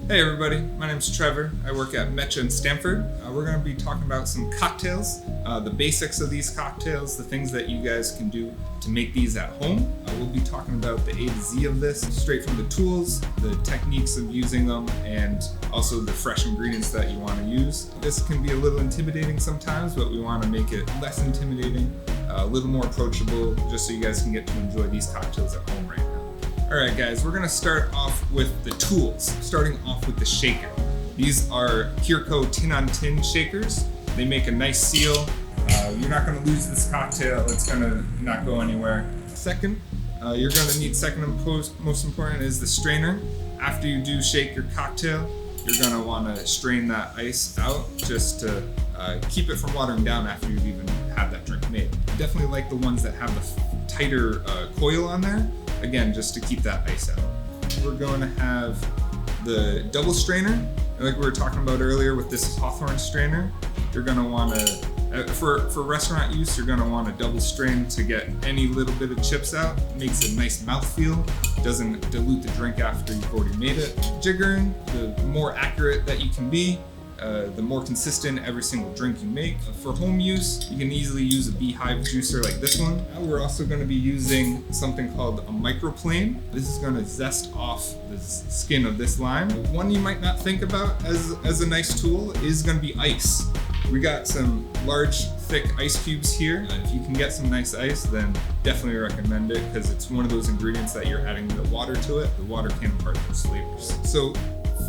Hey everybody, my name's Trevor. I work at Metcha in Stamford. We're going to be talking about some cocktails, the basics of these cocktails, the things that you guys can do to make these at home. We'll be talking about the A to Z of this, straight from the tools, the techniques of using them, and also the fresh ingredients that you want to use. This can be a little intimidating sometimes, but we want to make it less intimidating, a little more approachable, just so you guys can get to enjoy these cocktails at home right now. Alright guys, we're going to start off with the tools, starting off with the shaker. These are Pureco tin-on-tin shakers. They make a nice seal. You're not going to lose this cocktail, it's going to not go anywhere. Second, you're going to need most important is the strainer. After you do shake your cocktail, you're going to want to strain that ice out just to keep it from watering down after you've even had that drink made. Definitely like the ones that have the tighter coil on there. Again, just to keep that ice out. We're going to have the double strainer. Like we were talking about earlier with this Hawthorne strainer, you're going to want to, for restaurant use, you're going to want a double strain to get any little bit of chips out. It makes a nice mouthfeel, doesn't dilute the drink after you've already made it. Jiggering, the more accurate that you can be, the more consistent every single drink you make. For home use, you can easily use a beehive juicer like this one. Now we're also going to be using something called a microplane. This is going to zest off the skin of this lime. One you might not think about as a nice tool is going to be ice. We got some large, thick ice cubes here. If you can get some nice ice, then definitely recommend it because it's one of those ingredients that you're adding the water to it. The water can impart those flavors. So,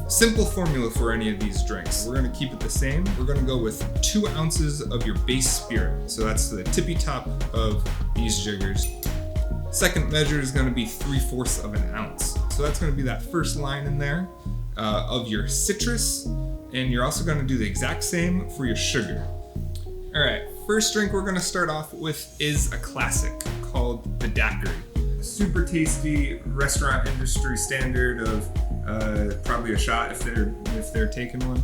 simple formula for any of these drinks. We're going to keep it the same. We're going to go with 2 ounces of your base spirit. So that's the tippy top of these jiggers. Second measure is going to be 3/4 of an ounce. So that's going to be that first line in there of your citrus. And you're also going to do the exact same for your sugar. All right, first drink we're going to start off with is a classic called the daiquiri. Super tasty restaurant industry standard of probably a shot if they're taking one.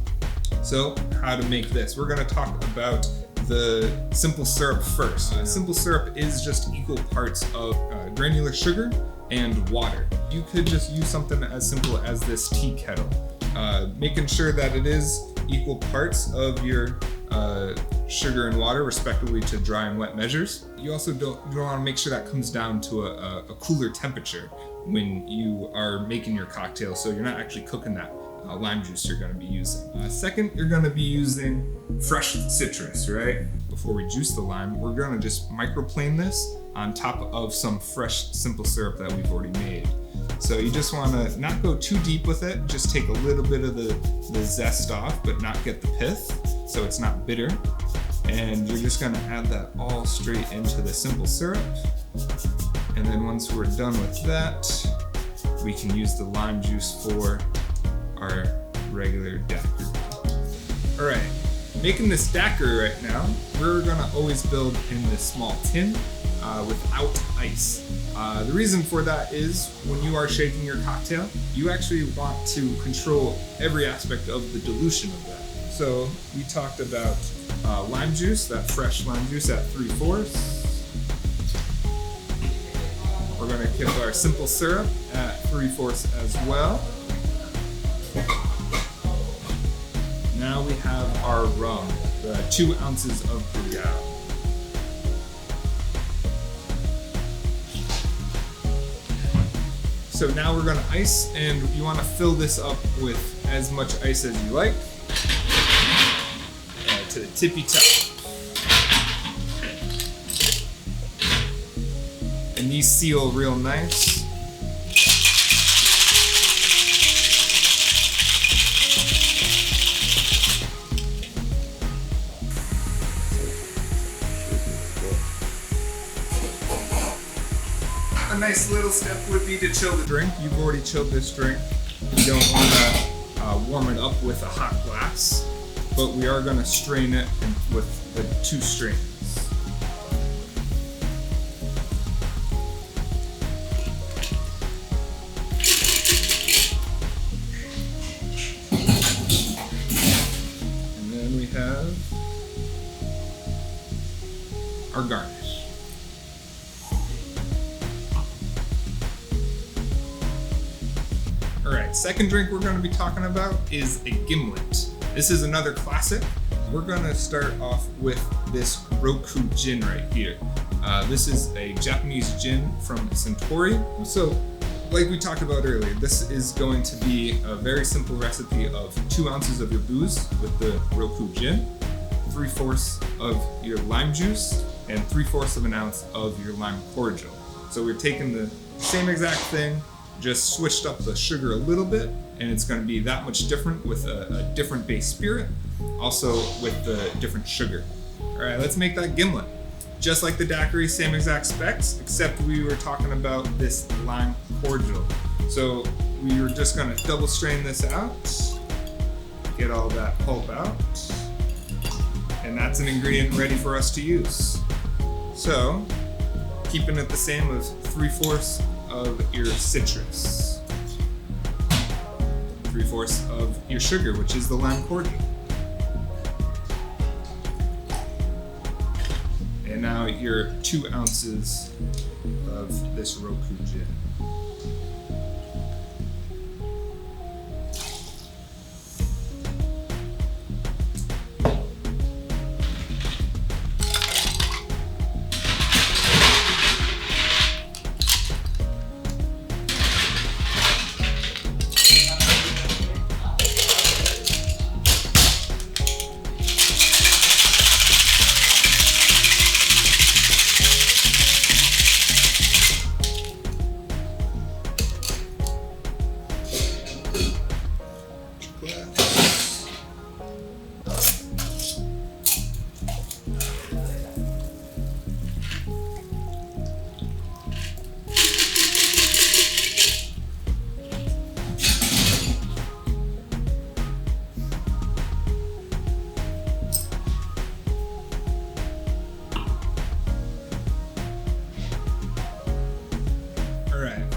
So how to make this? We're going to talk about the simple syrup first. Simple syrup is just equal parts of granular sugar and water. You could just use something as simple as this tea kettle. Making sure that it is equal parts of your sugar and water, respectively, to dry and wet measures. You also don't want to make sure that comes down to a cooler temperature when you are making your cocktail, so you're not actually cooking that lime juice you're going to be using. Second, you're going to be using fresh citrus, right? Before we juice the lime, we're going to just microplane this on top of some fresh simple syrup that we've already made. So you just want to not go too deep with it, just take a little bit of the zest off, but not get the pith, so it's not bitter. And you're just going to add that all straight into the simple syrup. And then once we're done with that, we can use the lime juice for our regular daiquiri. All right, making this daiquiri right now, we're going to always build in this small tin without ice. The reason for that is when you are shaking your cocktail, you actually want to control every aspect of the dilution of that. So we talked about lime juice, that fresh lime juice at 3/4. We're going to keep our simple syrup at 3/4 as well. Now we have our rum, the 2 ounces of Brigau. So now we're going to ice, and you want to fill this up with as much ice as you like to the tippy top. And these seal real nice. A nice little step would be to chill the drink. You've already chilled this drink. You don't want to warm it up with a hot glass, but we are going to strain it with the 2 strainers. And then we have our garnish. All right, right, second drink we're going to be talking about is a gimlet. This is another classic. We're going to start off with this Roku gin right here. This is a Japanese gin from Suntory. So, like we talked about earlier, this is going to be a very simple recipe of 2 ounces of your booze with the Roku gin, 3/4 of your lime juice, and 3/4 of an ounce of your lime cordial. So we're taking the same exact thing, just switched up the sugar a little bit, and it's going to be that much different with a different base spirit, also with the different sugar. All right, let's make that gimlet. Just like the daiquiri, same exact specs, except we were talking about this lime cordial. So we were just going to double strain this out, get all that pulp out, and that's an ingredient ready for us to use. So, keeping it the same of 3/4 of your citrus, 3/4 of your sugar, which is the lime cordial. And now your 2 ounces of this Roku gin.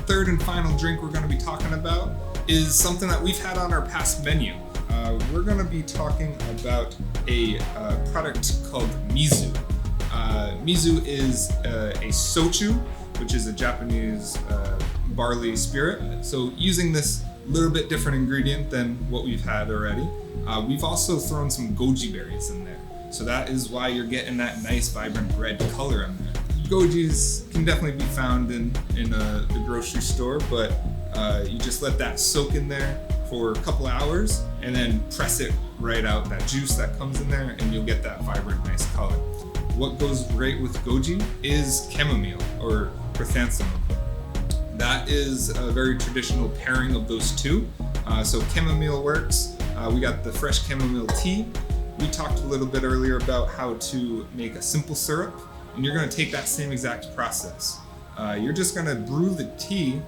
Third and final drink we're going to be talking about is something that we've had on our past menu. We're going to be talking about a product called Mizu. Mizu is a sochu, which is a Japanese barley spirit. So using this little bit different ingredient than what we've had already. We've also thrown some goji berries in there. So that is why you're getting that nice vibrant red color in there. Gojis can definitely be found in the grocery store, but you just let that soak in there for a couple hours and then press it right out, that juice that comes in there, and you'll get that vibrant, nice color. What goes great with goji is chamomile or chrysanthemum. That is a very traditional pairing of those two. So chamomile works. We got the fresh chamomile tea. We talked a little bit earlier about how to make a simple syrup. And you're going to take that same exact process. You're just going to brew the tea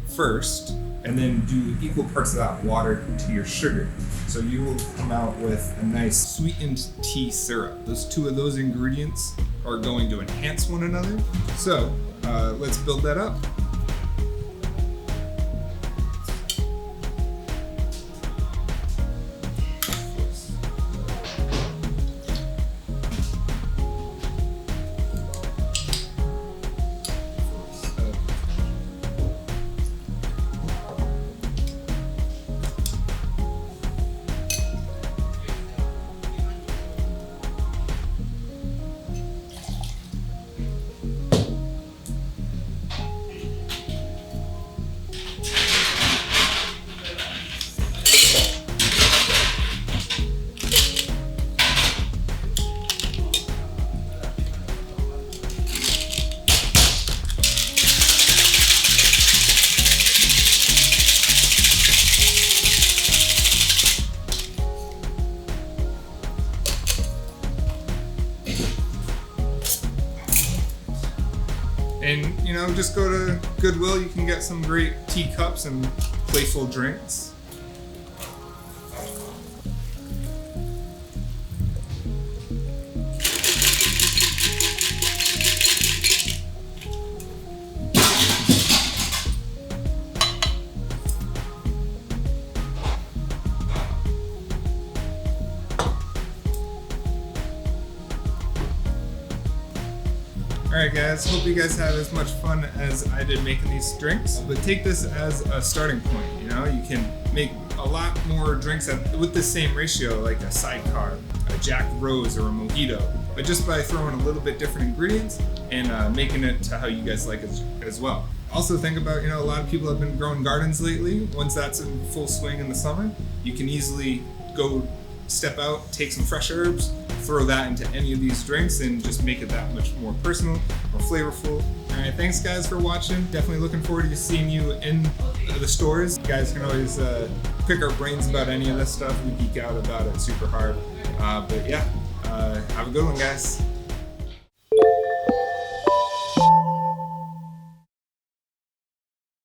first and then do equal parts of that water to your sugar. So you will come out with a nice sweetened tea syrup. Those two of those ingredients are going to enhance one another. So let's build that up. And, you know, just go to Goodwill, you can get some great teacups and playful drinks. All Alright guys, hope you guys have as much fun as I did making these drinks, but take this as a starting point. You know, you can make a lot more drinks with the same ratio, like a sidecar, a Jack Rose, or a mojito, but just by throwing a little bit different ingredients and making it to how you guys like it as well. Also think about, you know, a lot of people have been growing gardens lately. Once that's in full swing in the summer, you can easily go step out, take some fresh herbs, throw that into any of these drinks and just make it that much more personal, more flavorful. Alright, thanks guys for watching. Definitely looking forward to seeing you in the stores. You guys can always pick our brains about any of this stuff. We geek out about it super hard. But yeah, have a good one guys.